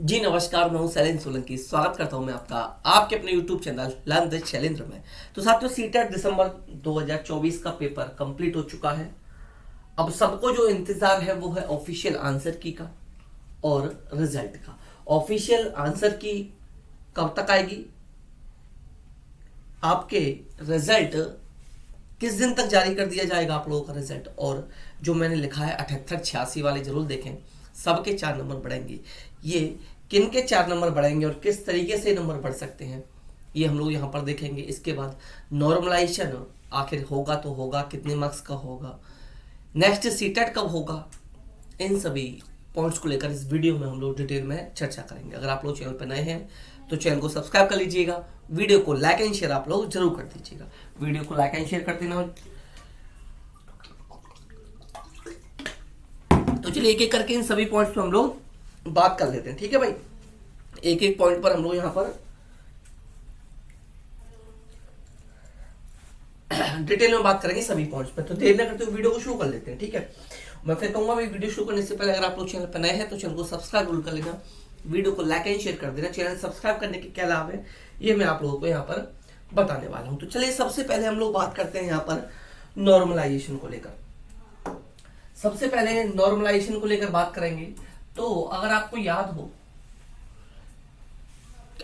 जी नमस्कार, मैं हूं शैलेंद्र सोलंकी। स्वागत करता हूं मैं आपका आपके अपने YouTube channel learn with Shailendra में। तो साथियों, सीटेट दिसंबर 2024 का पेपर कंप्लीट हो चुका है। अब सबको जो इंतजार है वो है ऑफिशियल आंसर की का और रिजल्ट का। ऑफिशियल आंसर की कब तक आएगी, आपके रिजल्ट किस दिन तक जारी कर दिया जाएगा आप लोगों का रिजल्ट, और जो मैंने लिखा है 78 86 वाले जरूर देखें। सबके 4 नंबर बढ़ेंगे। ये किन के 4 नंबर बढ़ेंगे और किस तरीके से नंबर बढ़ सकते हैं, ये हम लोग यहाँ पर देखेंगे। इसके बाद नॉर्मलाइजेशन आखिर होगा तो होगा, कितने मार्क्स का होगा, नेक्स्ट सीटेट कब होगा, इन सभी पॉइंट्स को लेकर इस वीडियो में हम लोग डिटेल में चर्चा करेंगे। अगर आप लोग चैनल पर नए हैं तो चैनल को सब्सक्राइब कर लीजिएगा, वीडियो को लाइक एंड शेयर आप लोग जरूर कर दीजिएगा। वीडियो को लाइक एंड शेयर कर देना। तो चलिए एक एक करके इन सभी पॉइंट्स पे हम लोग बात कर लेते हैं, ठीक है भाई। एक एक पॉइंट पर हम लोग यहाँ पर डिटेल में बात करेंगे सभी पॉइंट्स पे। तो देर न करते हुए वीडियो को शुरू कर लेते हैं, ठीक है। मैं फिर कहूंगा भाई, वीडियो शुरू करने से पहले अगर आप लोग चैनल पर नए हैं तो चैनल को सब्सक्राइब जरूर कर लेना, वीडियो को लाइक एंड शेयर कर देना। चैनल सब्सक्राइब करने के क्या लाभ है ये मैं आप लोगों को यहाँ पर बताने वाला हूँ। तो चलिए सबसे पहले हम लोग बात करते हैं यहाँ पर नॉर्मलाइजेशन को लेकर। सबसे पहले नॉर्मलाइजेशन को लेकर बात करेंगे। तो अगर आपको याद हो,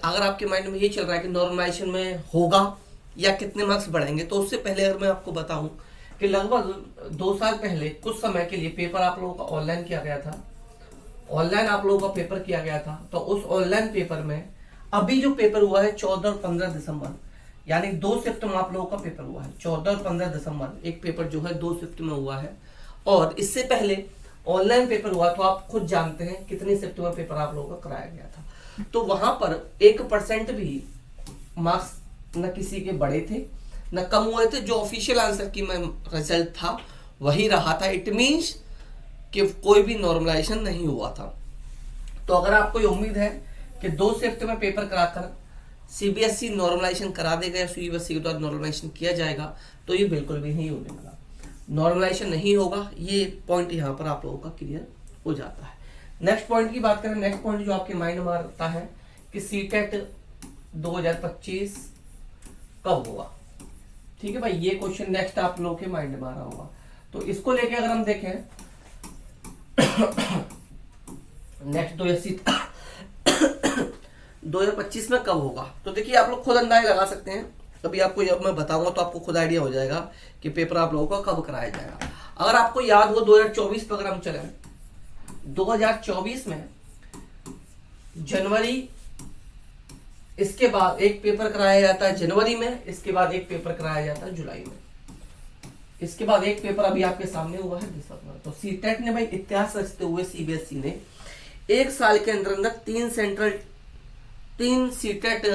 अगर आपके माइंड में ये चल रहा है कि नॉर्मलाइजेशन में होगा या कितने मार्क्स बढ़ेंगे, तो उससे पहले अगर मैं आपको बताऊं कि लगभग 2 साल पहले कुछ समय के लिए पेपर आप लोगों का ऑनलाइन किया गया था। ऑनलाइन आप लोगों का पेपर किया गया था। तो उस ऑनलाइन पेपर में अभी जो पेपर हुआ है 14 और 15 दिसंबर, यानी 2 शिफ्ट में आप लोगों का पेपर हुआ है। 14 और 15 दिसंबर एक पेपर जो है 2 शिफ्ट में हुआ है। और इससे पहले ऑनलाइन पेपर हुआ तो आप खुद जानते हैं कितने शिफ्ट में पेपर आप लोगों का कराया गया था। तो वहां पर 1% भी मार्क्स न किसी के बड़े थे न कम हुए थे। जो ऑफिशियल आंसर की में रिजल्ट था वही रहा था। इट मीन्स कि कोई भी नॉर्मलाइजेशन नहीं हुआ था। तो अगर आपको ये उम्मीद है कि 2 शिफ्ट में पेपर कराकर सीबीएसई नॉर्मलाइजेशन करा देगा या सीबीएसई के द्वारा नॉर्मलाइजेशन किया जाएगा, तो ये बिल्कुल भी नहीं होने वाला। नॉर्मलाइजेशन नहीं होगा, ये पॉइंट यहाँ पर आप लोगों का क्लियर हो जाता है। नेक्स्ट पॉइंट की बात करें, नेक्स्ट पॉइंट जो आपके माइंड में आता है कि सीटेट 2025 कब होगा, ठीक है भाई। ये क्वेश्चन नेक्स्ट आप लोगों के माइंड में आ रहा होगा। तो इसको लेके अगर हम देखें नेक्स्ट 2025 में कब होगा, तो देखिए आप लोग खुद अंदाजा लगा सकते हैं। अभी आपको जब मैं बताऊंगा तो आपको खुद आइडिया हो जाएगा कि पेपर आप लोगों का कब कराया जाएगा। अगर आपको याद हो 2024 पर अगर हम चले, 2024 में जनवरी, इसके बाद एक पेपर कराया जाता है जनवरी में, इसके बाद एक पेपर कराया जाता है जुलाई में, इसके बाद एक पेपर अभी आपके सामने हुआ है दिसंबर। तो सीटेट ने भाई इतिहास रचते हुए सीबीएसई ने 1 साल के अंदर अंदर 3 सीटेट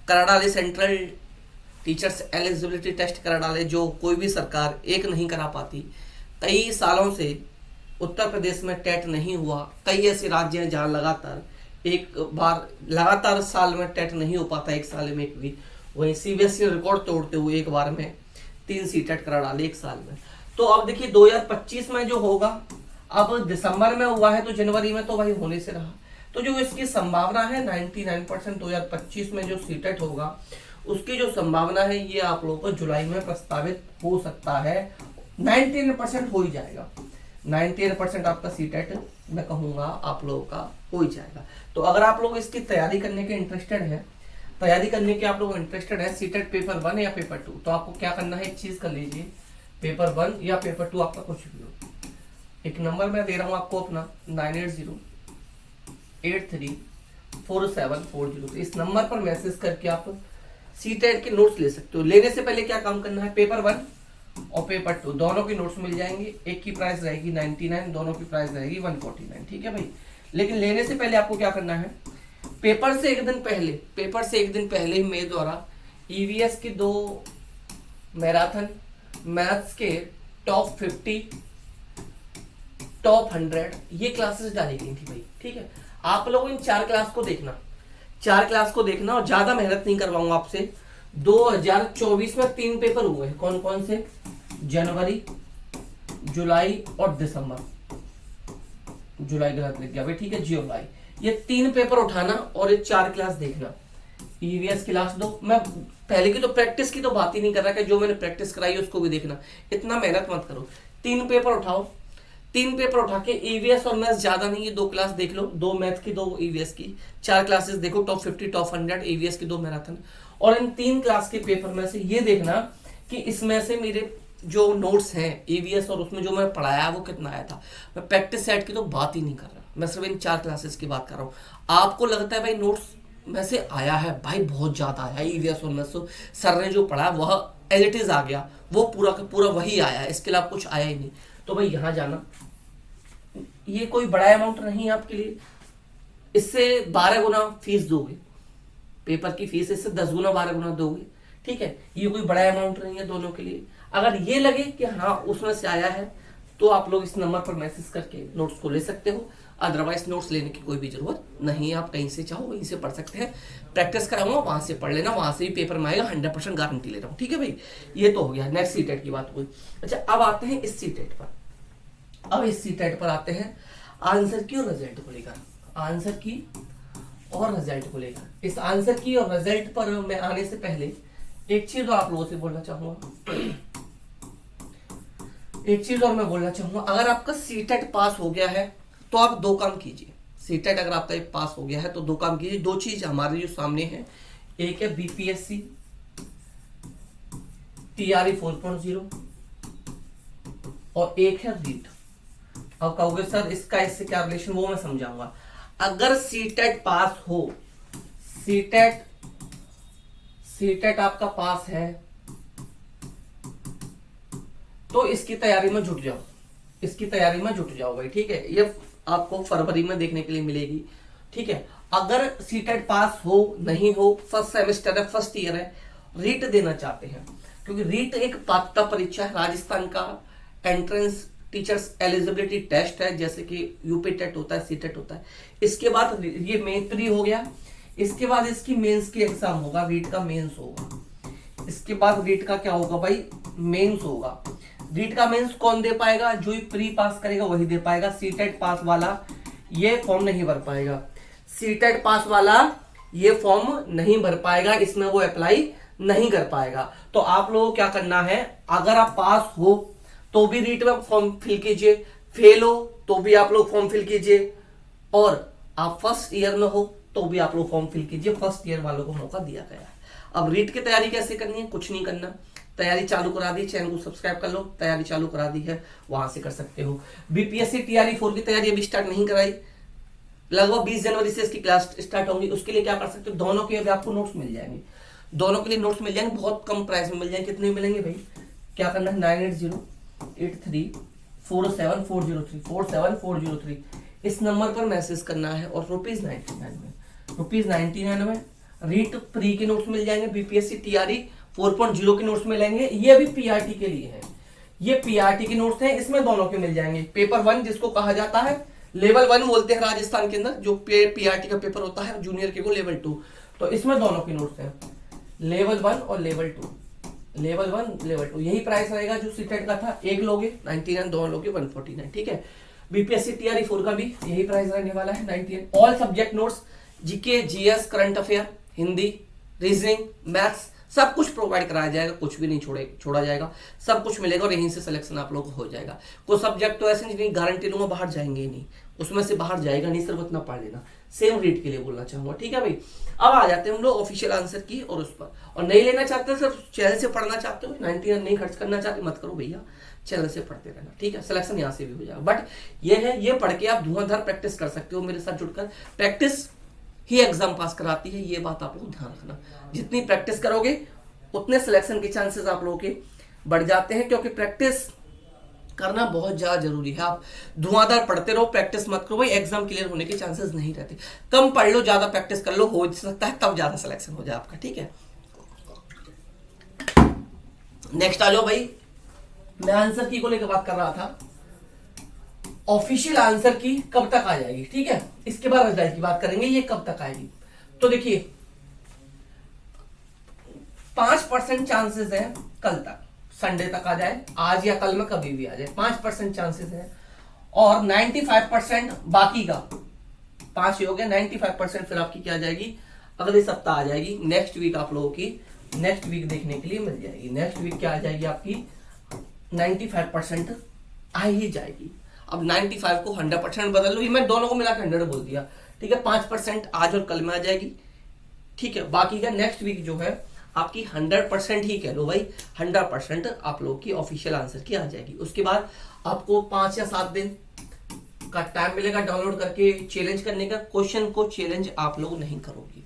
करा डाले, सेंट्रल टीचर्स एलिजिबिलिटी टेस्ट करा डाले, जो कोई भी सरकार एक नहीं करा पाती। कई सालों से उत्तर प्रदेश में टेट नहीं हुआ। कई ऐसे राज्य हैं जहां लगातार एक बार लगातार साल में टेट नहीं हो पाता, एक साल में एक भी। वहीं सीबीएसई रिकॉर्ड तोड़ते हुए एक बार में 3 सीटेट करा डाले एक साल में। तो अब देखिए 2025 में जो होगा, अब दिसंबर में हुआ है तो जनवरी में तो वही होने से रहा। तो जो इसकी संभावना है 99% 2025 में जो सीटेट होगा उसकी जो संभावना है ये आप लोगों को जुलाई में प्रस्तावित हो सकता है। 99% हो ही जाएगा। 98% आपका सीटेट मैं कहूंगा आप लोगों का हो ही जाएगा। तो अगर आप लोग इसकी तैयारी करने के इंटरेस्टेड है, तैयारी करने के आप लोग इंटरेस्टेड है सीटेट पेपर 1 या पेपर 2, तो आपको क्या करना है, एक चीज कर लीजिए, पेपर 1 या पेपर 2 आपका कुछ भी हो। एक नंबर मैं दे रहा हूं आपको अपना 9808347440। तो इस नंबर पर मैसेज करके आप सीटेट के नोट्स ले सकते हो। लेने से पहले क्या काम करना है, पेपर 1 और पेपर 2 दोनों के नोट्स मिल जाएंगे। एक की प्राइस रहेगी 99, दोनों की प्राइस रहेगी 149, ठीक है भाई। लेकिन लेने से पहले आपको क्या करना है, पेपर से एक दिन पहले मेरे द्वारा ईवीएस की 2 मैराथन मैथ्स के टॉप 50 टॉप 100 ये क्लासेस डाली गई थी भाई, ठीक है। आप लोग इन 4 क्लास को देखना, 4 क्लास को देखना, और ज्यादा मेहनत नहीं करवाऊंगा आपसे। 2024 में 3 पेपर हुए हैं, कौन कौन से, जनवरी, जुलाई और दिसंबर। जुलाई गलत लिख गया भाई, ठीक है, जुलाई। ये 3 पेपर उठाना और ये 4 क्लास देखना। ईवीएस क्लास 2, मैं पहले की तो प्रैक्टिस की तो बात ही नहीं कर रहा कि जो मैंने प्रैक्टिस कराई है उसको भी देखना, इतना मेहनत मत करो। 3 पेपर उठाओ, 3 पेपर उठा के ईवीएस और मैथ्स ज्यादा नहीं है 2 क्लास देख लो, 2 मैथ की 2 ईवीएस की, 4 क्लासेस देखो, टॉप 50 टॉप 100 ईवीएस की 2 मैराथन। और इन 3 क्लास के पेपर में से ये देखना कि इसमें से मेरे जो नोट्स हैं ईवीएस और उसमें जो मैं पढ़ाया वो कितना आया था। मैं प्रैक्टिस सेट की तो बात ही नहीं कर रहा, मैं सिर्फ इन 4 क्लासेस की बात कर रहा हूँ। आपको लगता है भाई नोट्स में से आया है, भाई बहुत ज्यादा आया ईवीएस और मैथ्स, सर ने जो पढ़ा वह एज इट इज आ गया, वो पूरा का पूरा वही आया है, इसके अलावा कुछ आया ही नहीं। तो भाई यहाँ जाना, ये कोई बड़ा अमाउंट नहीं है आपके लिए, इससे 12 गुना फीस दोगे, पेपर की फीस इससे 10 गुना 12 गुना दोगे, ठीक है। ये कोई बड़ा अमाउंट नहीं है दोनों के लिए। अगर ये लगे कि हाँ उसमें से आया है तो आप लोग इस नंबर पर मैसेज करके नोट्स को ले सकते हो, अदरवाइज नोट्स लेने की कोई भी जरूरत नहीं है। आप कहीं से चाहो वहीं से पढ़ सकते हैं, प्रैक्टिस कराऊंगा वहां से पढ़ लेना, वहां से भी पेपर में आएगा, 100% गारंटी ले रहा हूँ, ठीक है भाई। ये तो हो गया, नेक्स्ट सीटेट की बात हुई। अच्छा अब आते हैं इस सीटेट पर। अब इस सीटेट पर आते हैं आंसर की और रिजल्ट को लेकर, आंसर की और रिजल्ट को लेकर। इस आंसर की और रिजल्ट पर मैं आने से पहले एक चीज आप लोगों से बोलना चाहूंगा, एक चीज और मैं बोलना चाहूंगा। अगर आपका सीटेट पास हो गया है तो आप 2 काम कीजिए। सीटेट अगर आपका एक पास हो गया है तो 2 काम कीजिए। 2 चीज हमारे जो सामने है, एक है बीपीएससी टीआरई 4.0 और एक है रीट। अब कहोगे सर इसका इससे क्या रिलेशन, वो मैं समझाऊंगा। अगर सीटेट पास हो, सीटेट आपका पास है तो इसकी तैयारी में जुट जाओ, इसकी तैयारी में जुट जाओ भाई, ठीक है। ये आपको फरवरी में देखने के लिए मिलेगी, ठीक है। अगर सीटेट पास हो नहीं हो, फर्स्ट सेमेस्टर है, फर्स्ट ईयर है, रीट देना चाहते हैं, क्योंकि रीट एक पात्रता परीक्षा है, राजस्थान का एंट्रेंस टीचर्स एलिजिबिलिटी टेस्ट है, जैसे कि यूपी टेट होता है, सीटेट होता है। इसके बाद ये मेन प्री हो गया, इसके बाद इसकी मेंस की एग्जाम होगा, रीट का मेंस होगा। इसके बाद रीट का क्या होगा भाई, मेंस होगा। रीट का मेंस कौन दे पाएगा, जो ही प्री पास करेगा वही दे पाएगा। सीटेट पास वाला ये फॉर्म नहीं भर पाएगा, सीटेट पास वाला ये फॉर्म नहीं भर पाएगा, इसमें वो अप्लाई नहीं कर पाएगा। तो आप लोगों को क्या करना है, अगर आप पास हो तो भी रीट में फॉर्म फिल कीजिए, फेल हो तो भी आप लोग फॉर्म फिल कीजिए, और आप फर्स्ट ईयर में हो तो भी आप लोग फॉर्म फिल कीजिए। फर्स्ट ईयर वालों को मौका दिया गया है। अब रीट की तैयारी कैसे करनी है, कुछ नहीं करना, तैयारी चालू करा दी, चैनल को सब्सक्राइब कर लो, तैयारी चालू करा दी है, वहां से कर सकते हो। बीपीएससी टीआरई 4 की तैयारी अभी स्टार्ट नहीं कराई, लगभग 20 जनवरी से इसकी क्लास स्टार्ट होंगी। उसके लिए क्या कर सकते हो, दोनों के अभी आपको नोट्स मिल जाएंगे, दोनों के लिए नोट्स मिल जाएंगे, बहुत कम प्राइस में मिल जाएंगे। कितने मिलेंगे भाई, क्या करना है, 9808347403 47403 इस नंबर पर मैसेज करना है, और ₹99 में रीट प्री के नोट्स मिल जाएंगे, बीपीएससी टीआरई 4.0 के नोट्स मिलेंगे। ये अभी पीआरटी के लिए है, ये पीआरटी के नोट्स हैं, इसमें दोनों के मिल जाएंगे। पेपर 1 जिसको कहा जाता है, लेवल 1 बोलते हैं राजस्थान के अंदर, जो पीआरटी का पेपर होता है, जूनियर के को लेवल 2, तो इसमें दोनों के नोट्स हैं, लेवल 1 और लेवल 2, लेवल 1 लेवल 2। यही प्राइस रहेगा जो सीटेट का था, एक लोगे 99, दो लोगे 149, ठीक है। बीपीएससी टीआरई 4 का भी यही प्राइस रहने वाला है 98। All subject notes, GK, GS, current affair, Hindi, reasoning, maths, सब कुछ प्रोवाइड कराया जाएगा, कुछ भी नहीं छोड़ा जाएगा, सब कुछ मिलेगा, और यहीं से सिलेक्शन आप लोगों को हो जाएगा। कोई सब्जेक्ट तो ऐसे नहीं, गारंटी लूंगा बाहर जाएंगे ही नहीं, उसमें से बाहर जाएगा नहीं, सिर्फ उतना पढ़ लेना। सेम रीट के लिए बोलना चाहूंगा, ठीक है भाई। अब आ जाते हैं हम लोग ऑफिशियल आंसर की और उस पर, और नहीं लेना चाहते, सिर्फ चैनल से पढ़ना चाहते हो, 99 नहीं खर्च करना चाहते, मत करो भैया, चैनल से पढ़ते रहना, ठीक है। सिलेक्शन यहाँ से भी हो जाएगा, बट ये है, ये पढ़ के आप धुआंधार प्रैक्टिस कर सकते हो मेरे साथ जुड़कर। प्रैक्टिस ही एग्जाम पास कराती है, ये बात आप लोग ध्यान रखना। जितनी प्रैक्टिस करोगे उतने सिलेक्शन के चांसेस आप लोगों के बढ़ जाते हैं, क्योंकि प्रैक्टिस करना बहुत ज्यादा जरूरी है। आप धुआंधार पढ़ते रहो, प्रैक्टिस मत करो भाई, एग्जाम क्लियर होने के चांसेस नहीं रहते। कम पढ़ लो, ज्यादा प्रैक्टिस कर लो, हो सकता है तब ज्यादा सिलेक्शन हो जाए आपका, ठीक है। नेक्स्ट आ जाओ भाई, मैं आंसर की को लेकर बात कर रहा था। ऑफिशियल आंसर की कब तक आ जाएगी, ठीक है, इसके बाद रिजल्ट की बात करेंगे, ये कब तक आएगी। तो देखिए 5% चांसेस है कल तक, संडे तक आ जाए, आज या कल में कभी भी आ जाए, 5% चांसेस है, और 95% बाकी का 5 ही हो गया, 95% फिर आपकी क्या आ जाएगी, अगले सप्ताह आ जाएगी। नेक्स्ट वीक आप लोगों की नेक्स्ट वीक देखने के लिए मिल जाएगी। नेक्स्ट वीक क्या आ जाएगी आपकी 95% आ ही जाएगी। अब 95 को 100% बदल लो, ये मैं दोनों को मिलाकर 100 बोल दिया, ठीक है। 5% आज और कल में आ जाएगी, ठीक है। बाकी का नेक्स्ट वीक जो है आपकी 100% ही कह लो भाई, 100% आप लोग की ऑफिशियल आंसर की आ जाएगी। उसके बाद आपको 5 या 7 दिन का टाइम मिलेगा डाउनलोड करके चैलेंज करने का। क्वेश्चन को चैलेंज आप लोग नहीं करोगे,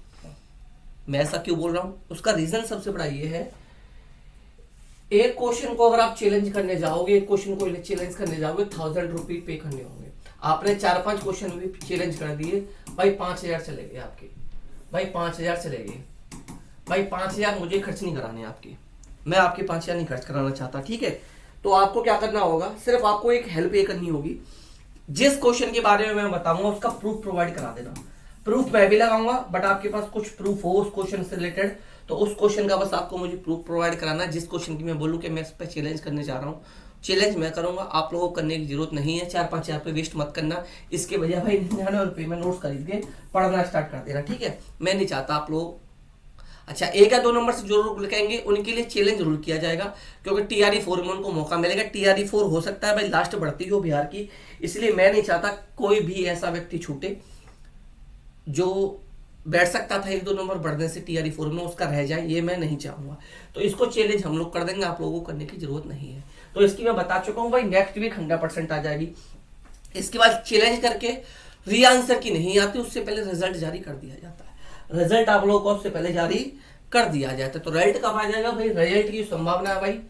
मैं ऐसा क्यों बोल रहा हूं, उसका रीजन सबसे बड़ा ये है, एक क्वेश्चन को अगर आप चैलेंज करने जाओगे, एक क्वेश्चन को चैलेंज करने जाओगे 1000 रुपये पे करने होंगे। आपने 4-5 क्वेश्चन भी चैलेंज कर दिए, भाई 5000 चले गए आपके, भाई 5000 चले गए, भाई 5000 मुझे खर्च नहीं कराने आपके, मैं आपके 5000 नहीं खर्च कराना चाहता, ठीक है। तो आपको क्या करना होगा, सिर्फ आपको एक हेल्प ये करनी होगी, जिस क्वेश्चन के बारे में मैं बताऊंगा उसका प्रूफ प्रोवाइड करा देना। प्रूफ मैं भी लगाऊंगा, बट आपके पास कुछ प्रूफ हो उस क्वेश्चन से रिलेटेड, तो उस क्वेश्चन का बस आपको मुझे प्रूफ प्रोवाइड कराना है। जिस क्वेश्चन की मैं बोलूं कि मैं इस पर चैलेंज करने जा रहा हूँ, चैलेंज मैं करूंगा, आप लोगों को करने की जरूरत नहीं है। 4-5 हजार पे वेस्ट मत करना, इसके बजाय भाई 99 रुपये में नोट्स खरीद के पढ़ना स्टार्ट कर देना, ठीक है। मैं नहीं चाहता आप लोग, अच्छा 1 या 2 नंबर से जो लोग लिखेंगे उनके लिए चैलेंज जरूर किया जाएगा, क्योंकि TRE 4 में उनको मौका मिलेगा। TRE 4 हो सकता है भाई लास्ट बढ़ती हो बिहार की, इसलिए मैं नहीं चाहता कोई भी ऐसा व्यक्ति छूटे जो बैठ सकता था 1-2 नंबर बढ़ने से TRE 4 में, उसका रह जाए, ये मैं नहीं चाहूंगा। तो इसको चैलेंज हम लोग कर देंगे, आप लोगों को करने की जरूरत नहीं है। तो इसकी मैं बता चुका हूँ भाई, नेक्स्ट वीक 100% आ जाएगी। इसके बाद चैलेंज करके री आंसर की नहीं आती, उससे पहले रिजल्ट जारी कर दिया जाता है। रिजल्ट आप लोगों को उससे पहले जारी कर दिया जाता है। तो रिजल्ट कब आ जाएगा भाई, रिजल्ट की संभावना है भाई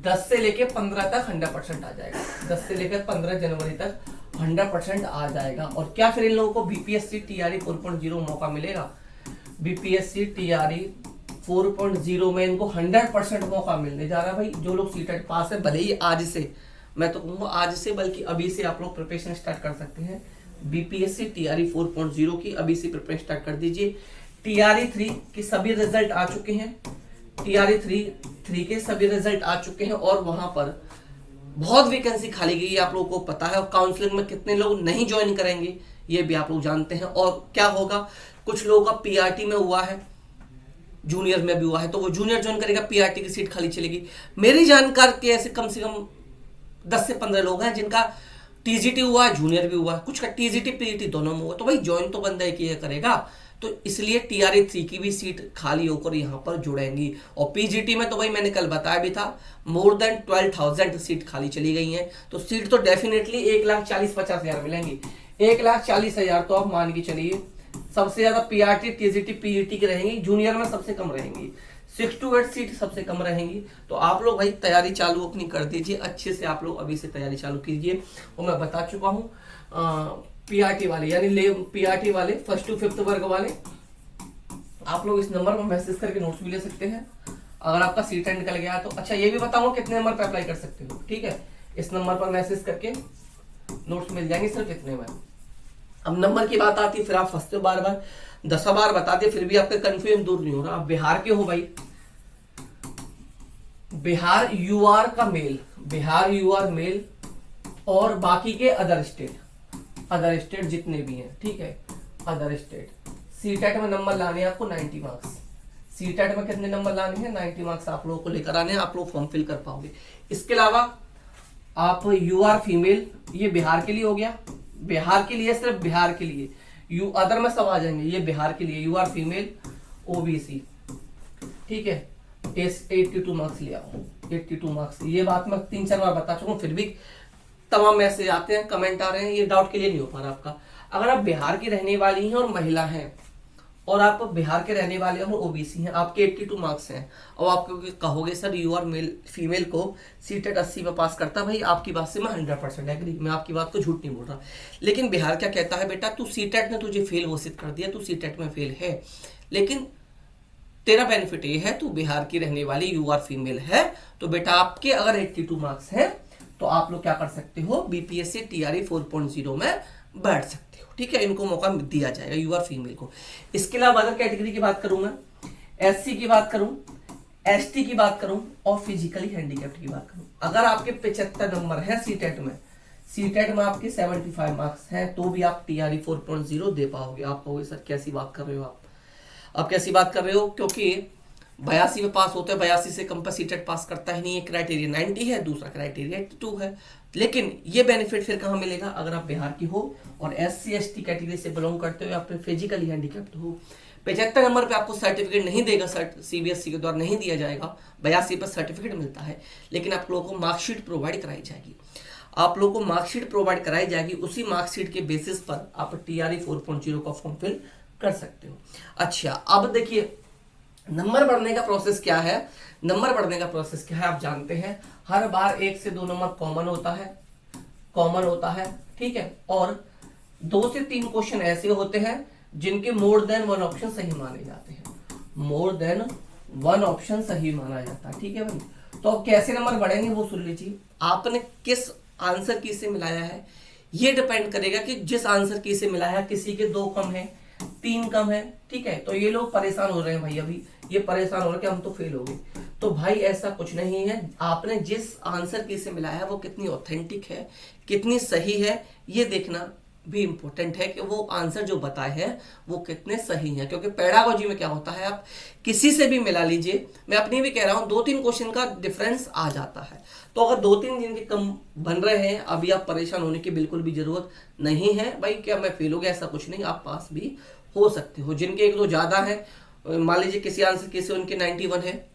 10 से लेके 15 तक 100% आ जाएगा। 10 से लेकर 15 जनवरी तक 100% आ जाएगा। और क्या फिर इन लोगों को BPSC TRE 4.0 मौका मिलेगा? BPSC TRE 4.0 में इनको 100% मौका मिलने जा रहा है भाई। जो लोग सीटेट पास है, भले ही आज से, मैं तो कहूंगा आज से, बल्कि अभी से आप लोग प्रिपरेशन स्टार्ट कर सकते हैं। BPSC TRE 4.0 की अभी से प्रिपरेशन स्टार्ट कर दीजिए। TRE 3 के सभी रिजल्ट आ चुके हैं, TRE 3 के सभी रिजल्ट आ चुके हैं, और वहां पर बहुत वैकेंसी खाली गई है, आप लोगों को पता है। और काउंसलिंग में कितने लोग नहीं ज्वाइन करेंगे ये भी आप लोग जानते हैं। और क्या होगा, कुछ लोगों का PRT में हुआ है, जूनियर में भी हुआ है, तो वो जूनियर ज्वाइन करेगा, PRT की सीट खाली चलेगी। मेरी जानकारी के ऐसे कम से कम 10 से 15 लोग हैं जिनका TGT हुआ है, जूनियर भी हुआ है, कुछ का TGT PET दोनों में हुआ। तो भाई ज्वाइन तो बंदा एक ही करेगा, तो इसलिए TRE 3 की भी सीट खाली होकर यहाँ पर जुड़ेंगी। और PGT में तो भाई मैंने कल बताया भी था, मोर देन 12,000 सीट खाली चली गई हैं। तो सीट तो डेफिनेटली 1,40,50,000 मिलेंगी। 1,40,000 तो आप मान के चलिए। सबसे ज्यादा PRT TGT PET की रहेंगी, जूनियर में सबसे कम रहेंगी, 6 to 8 सीट सबसे कम रहेंगी। तो आप लोग भाई तैयारी चालू अपनी कर दीजिए, अच्छे से आप लोग अभी से तैयारी चालू कीजिए। और मैं बता चुका हूँ PRT वाले, यानी PRT वाले 1st to 5th वर्ग वाले, आप लोग इस नंबर पर मैसेज करके नोट्स भी ले सकते हैं अगर आपका सीट निकल गया है तो। अच्छा ये भी बताऊंगा कितने नंबर पर अप्लाई कर सकते हो, ठीक है। इस नंबर पर मैसेज करके नोट्स मिल जाएंगे सिर्फ इतने में। अब नंबर की बात आती है, फिर आप फंसते हो बार बार, 10 बार बताते फिर भी आपका कंफ्यूजन दूर नहीं हो रहा। आप बिहार के हो भाई, बिहार UR का मेल, बिहार UR मेल, और बाकी के अदर स्टेट जितने भी हैं, ठीक है, अदर स्टेट। सीटेट में नंबर लाने हैं आपको 90 मार्क्स। सीटेट में कितने नंबर लाने हैं? 90 मार्क्स आप लोगों को लेकर आने हैं, आप लोग फॉर्म फिल कर पाओगे। इसके अलावा आप UR फीमेल, ये बिहार के लिए हो गया, बिहार के लिए, सिर्फ बिहार के लिए। अदर में सब आ जाएंगे, ये बिहार के लिए UR फीमेल OBC, ठीक है। 82 मार्क्स ले आओ, 82 मार्क्स। ये बात मैं 3-4 बार बता चुका हूँ, फिर भी तमाम मैसेज आते हैं, कमेंट आ रहे हैं, ये डाउट के लिए नहीं हो पा रहा आपका। अगर आप बिहार की रहने वाली हैं और महिला हैं, और आप बिहार के रहने वाले हैं और OBC हैं, आपके 82 मार्क्स हैं, और आप कहोगे सर UR मेल फीमेल को सीटेट 80 में पास करता, भाई आपकी बात से मैं 100% एग्री, मैं आपकी बात को झूठ नहीं बोल रहा। लेकिन बिहार क्या कहता है, बेटा तू सीटेट ने तुझे फेल घोषित कर दिया, तू सीटेट में फेल है, लेकिन तेरा बेनिफिट ये है, तू बिहार की रहने वाली UR फीमेल है, तो बेटा आपके अगर 82 मार्क्स हैं तो आप लोग क्या कर सकते हो, BPSC TRE 4.0 में बैठ सकते हो, ठीक है। इनको मौका दिया जाएगा UR फीमेल को। इसके अलावा अदर कैटेगरी की बात करूं मैं, SC की बात करूं, ST की बात करूं, और फिजिकली हैंडीकैप्ड की बात करूं। अगर आपके 75 नंबर है सीटेट में, सीटेट में आपके 75 मार्क्स हैं तो भी आप टीआरई 4.0 दे पाओगे। आप कहोगे सर कैसी बात कर रहे हो आप कैसी बात कर रहे हो, क्योंकि 82 में पास होते हैं, 82 से कम पर सीटेट पास करता ही नहीं। एक क्राइटेरिया 90 है, दूसरा क्राइटेरिया 82 है। लेकिन ये बेनिफिट फिर कहाँ मिलेगा, अगर आप बिहार की हो और SC/ST कैटेगरी से बिलोंग करते हो या फिर फिजिकली हैंडीकैप्ड हो। 75 नंबर पे आपको सर्टिफिकेट नहीं देगा, CBSE के द्वारा नहीं दिया जाएगा। 82 पर सर्टिफिकेट मिलता है, लेकिन आप लोगों को मार्कशीट प्रोवाइड कराई जाएगी। आप लोगों को मार्कशीट प्रोवाइड कराई जाएगी, उसी मार्कशीट के बेसिस पर आप TRE 4.0 का फॉर्म फिल कर सकते हो। अच्छा, अब देखिए नंबर बढ़ने का प्रोसेस क्या है। नंबर बढ़ने का प्रोसेस क्या है आप जानते हैं, हर बार 1 से 2 नंबर कॉमन होता है, ठीक है। और 2 से 3 क्वेश्चन ऐसे होते हैं जिनके मोर देन 1 ऑप्शन सही माने जाते हैं, मोर देन 1 ऑप्शन सही माना जाता है, ठीक है भाई। तो अब कैसे नंबर बढ़ेंगे वो सुन लीजिए। आपने किस आंसर की से मिलाया है ये डिपेंड करेगा कि जिस आंसर की से मिलाया है किसी के 2 कम है, 3 कम है, ठीक है। तो ये लोग परेशान हो रहे हैं भाई, अभी ये परेशान हो रहे हैं कि हम तो फेल हो गए। तो भाई ऐसा कुछ नहीं है, आपने जिस आंसर की से मिलाया है वो कितनी ऑथेंटिक है, कितनी सही है, ये देखना भी इंपॉर्टेंट है कि वो आंसर जो बताए हैं वो कितने सही हैं। क्योंकि पेडागोजी में क्या होता है, आप किसी से भी मिला लीजिए, मैं अपनी भी कह रहा हूं, 2-3 क्वेश्चन का डिफरेंस आ जाता है। तो अगर 2-3 दिन के कम बन रहे हैं, अभी आप परेशान होने की बिल्कुल भी जरूरत नहीं है भाई। क्या मैं फेल हो गया, ऐसा कुछ नहीं, आप पास भी हो सकते हो। जिनके 1-2 ज्यादा है, मान लीजिए किसी आंसर की से उनके 91 है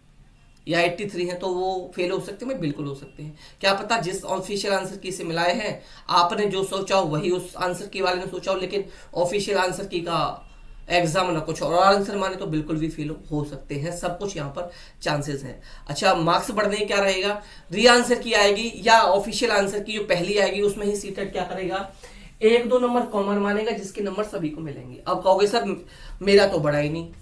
या 83 है, तो वो फेल हो सकते हैं, बिल्कुल हो सकते हैं। क्या पता जिस ऑफिशियल आंसर की से मिलाए हैं आपने जो सोचा हो वही उस आंसर की वाले ने सोचा हो, लेकिन ऑफिशियल आंसर की का एग्जाम ना कुछ और आंसर माने तो बिल्कुल भी फेल हो सकते हैं। सब कुछ यहाँ पर चांसेस हैं। अच्छा, मार्क्स बढ़ने क्या रहेगा, री आंसर की आएगी या ऑफिशियल आंसर की जो पहली आएगी उसमें ही सीटेट क्या करेगा, 1-2 नंबर कॉमन मानेगा जिसके नंबर सभी को मिलेंगे। अब कहोगे सर मेरा तो बढ़ा ही नहीं,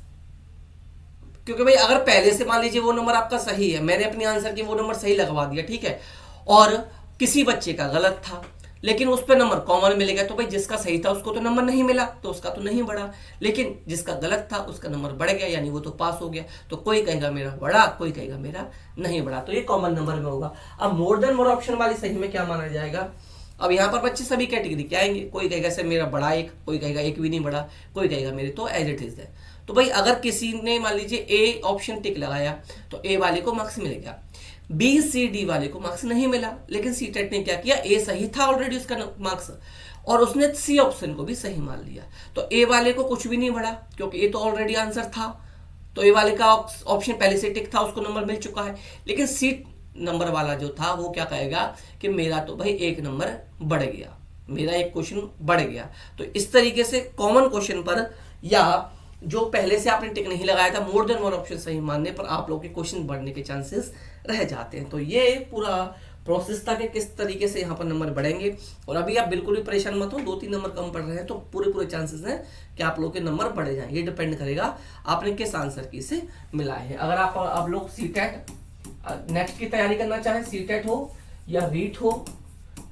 क्योंकि भाई अगर पहले से मान लीजिए वो नंबर आपका सही है, मैंने अपने आंसर के वो नंबर सही लगवा दिया, ठीक है, और किसी बच्चे का गलत था लेकिन उस पर नंबर कॉमन मिलेगा, तो भाई जिसका सही था उसको तो नंबर नहीं मिला तो उसका तो नहीं बढ़ा, लेकिन जिसका गलत था उसका नंबर बढ़ गया, यानी वो तो पास हो गया। तो कोई कहेगा मेरा बढ़ा, कोई कहेगा मेरा नहीं बढ़ा, तो ये कॉमन नंबर में होगा। अब मोर देन 1 ऑप्शन वाली सही में क्या माना जाएगा, अब यहाँ पर बच्चे सभी कैटेगरी के आएंगे, कोई कहेगा सर मेरा बढ़ा 1, कोई कहेगा 1 भी नहीं बढ़ा, कोई कहेगा मेरे तो एज इट इज है। तो भाई अगर किसी ने मान लीजिए ए ऑप्शन टिक लगाया तो ए वाले को मार्क्स मिलेगा, BCD वाले को मार्क्स नहीं मिला, लेकिन सीटेट ने क्या किया, ए सही था ऑलरेडी उसका मार्क्स, और उसने सी ऑप्शन को भी सही मान लिया, तो ए वाले को कुछ भी नहीं बढ़ा क्योंकि ए तो ऑलरेडी आंसर था, तो ए वाले का ऑप्शन पहले से टिक था, उसको नंबर मिल चुका है। लेकिन सी नंबर वाला जो था वो क्या कहेगा कि मेरा तो भाई 1 नंबर बढ़ गया, मेरा 1 क्वेश्चन बढ़ गया। तो इस तरीके से कॉमन क्वेश्चन पर या जो पहले से आपने टिक नहीं लगाया था, मोर देन 1 ऑप्शन सही मानने पर आप लोग के क्वेश्चन बढ़ने के चांसेस रह जाते हैं। तो ये पूरा प्रोसेस था कि किस तरीके से यहाँ पर नंबर बढ़ेंगे। और अभी आप बिल्कुल भी परेशान मत हो, 2-3 नंबर कम पड़ रहे हैं तो पूरे चांसेस हैं कि आप लोग के नंबर बढ़े जाएं। ये डिपेंड करेगा आपने किस आंसर की से मिलाए हैं। अगर आप लोग सीटेट नेक्स्ट की तैयारी करना चाहें, सीटेट हो या रीट हो,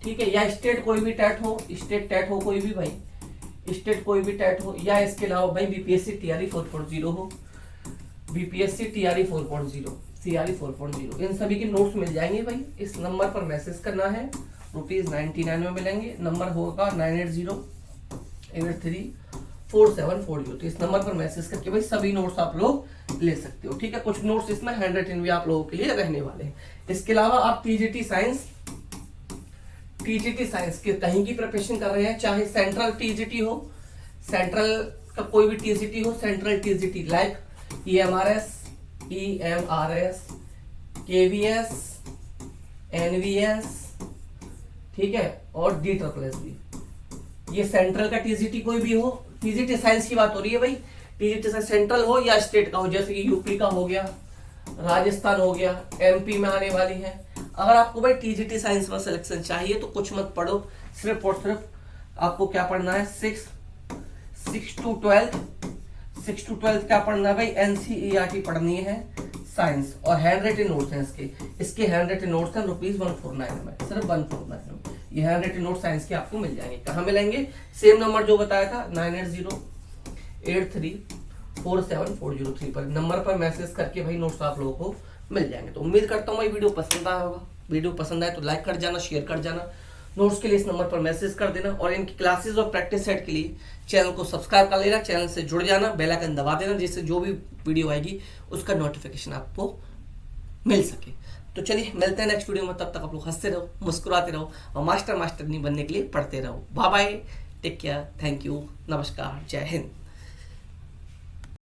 ठीक है, या स्टेट कोई भी टेट हो, स्टेट टेट हो कोई भी भाई, स्टेट कोई भी टेट हो, या इसके अलावा भाई BPSC TRE 4.0 हो, BPSC TRE 4.0, CRE 4.0, इन सभी के नोट्स मिल जाएंगे भाई। इस नंबर पर मैसेज करना है, ₹99 में मिलेंगे। नंबर होगा 9808347440। तो इस नंबर पर मैसेज करके भाई सभी नोट्स आप लोग ले सकते हो, ठीक है। कुछ नोट्स इसमें हैंड रिटन भी आप लोगों के लिए रहने वाले हैं। इसके अलावा आप TGT साइंस के कहीं की प्रिपरेशन कर रहे हैं, चाहे सेंट्रल TGT हो, सेंट्रल का कोई भी TGT हो, central TGT like EMRS, KVS, NVS, ठीक है, और DSSS भी, ये सेंट्रल का TGT कोई भी हो। TGT साइंस की बात हो रही है भाई, TGT सेंट्रल हो या स्टेट का हो, जैसे कि यूपी का हो गया, राजस्थान हो गया, MP में आने वाली है। अगर आपको भाई TGT साइंस में सिलेक्शन चाहिए तो कुछ मत पढ़ो, सिर्फ और सिर्फ आपको क्या पढ़ना है, 6 to 12 क्या पढ़ना है भाई, NCERT पढ़नी है साइंस, और हैंड राइटिंग नोट्स हैं इसके हैंड राइटिंग नोट्स हैं ₹149 में, सिर्फ 149 में। ये हैंड राइटिंग नोट साइंस के आपको मिल जाएंगे। कहाँ मिलेंगे, सेम नंबर जो बताया था 9808347403 पर, नंबर पर मैसेज करके भाई नोट्स आप लोगों को मिल जाएंगे। तो उम्मीद करता हूँ भाई वीडियो पसंद आया होगा। वीडियो पसंद आए तो लाइक कर जाना, शेयर कर जाना, नोट्स के लिए इस नंबर पर मैसेज कर देना, और इनकी क्लासेस और प्रैक्टिस सेट के लिए चैनल को सब्सक्राइब कर लेना, चैनल से जुड़ जाना, बेल आइकन दबा देना, जिससे जो भी वीडियो आएगी उसका नोटिफिकेशन आपको मिल सके। तो चलिए मिलते हैं नेक्स्ट वीडियो में, तब तक आप लोग हंसते रहो, मुस्कुराते रहो और मास्टर नहीं बनने के लिए पढ़ते रहो। Bye bye, take care, thank you, नमस्कार, जय हिंद।